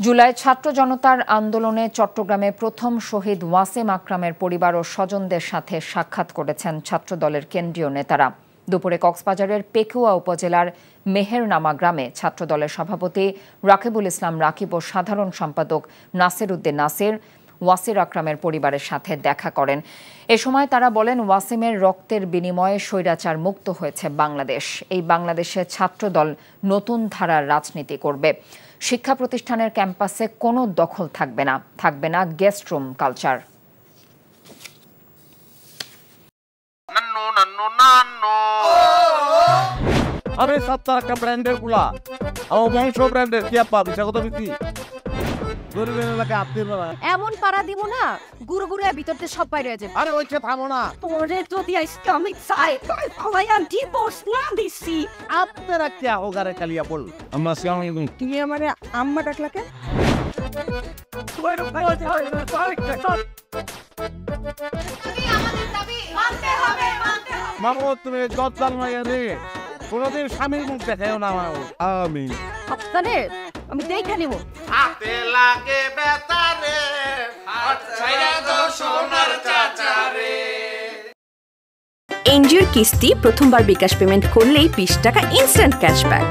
জুলাই ছাত্র জনতার আন্দোলনে চট্টগ্রামে প্রথম শহীদ ওয়াসিম আকরামের পরিবার ও স্বজনদের সাথে সাক্ষাৎ করেছেন ছাত্রদলের কেন্দ্রীয় নেতারা। দুপুরে কক্সবাজারের পেকুয়া উপজেলার মেহেরনামা গ্রামে ছাত্রদলের সভাপতি রাকিবুল ইসলাম রাকিব ও সাধারণ সম্পাদক নাসির উদ্দিন নাসির ওয়াসির আকরামের পরিবারের সাথে দেখা করেন। এ সময় তারা বলেন, ওয়াসিমের রক্তের বিনিময়ে স্বৈরাচার মুক্ত হয়েছে বাংলাদেশ। এই বাংলাদেশে ছাত্রদল নতুন ধারার রাজনীতি করবে। শিক্ষা প্রতিষ্ঠানের ক্যাম্পাসে কোনো দখল থাকবে না গেস্ট রুম কালচার। আরে সপ্তাহ একটা ব্র্যান্ডের গুলা আমার বংশ ব্র্যান্ডের কি আপা বিষয় কত বিক্রি এমন পাড়া দিব না গুরু গুরু ভিতরতে সব বাইরে যাবে। আরে ওইটা থামো না, তোরে যদি ইসলামিক সাইড সবাই ডিভোর্স না দিছি আপনারা কি ahoগারে কালিয়া বল আমরা সিয়াম তুমি আমারে আম্মা ডাকলাকে মামু তুমি জজ্জাল মাইয়া রে কোনদিন স্বামীর মুখ দেখাও না মামু। আমি আপনারে আমি দেখে নিব। হাতে লাগে বেতারে হাত ছাইরা দাও সোনার চাচারে। এনজিওর কিস্তি প্রথমবার বিকাশ পেমেন্ট করলেই 20 টাকা ইনস্ট্যান্ট ক্যাশব্যাক।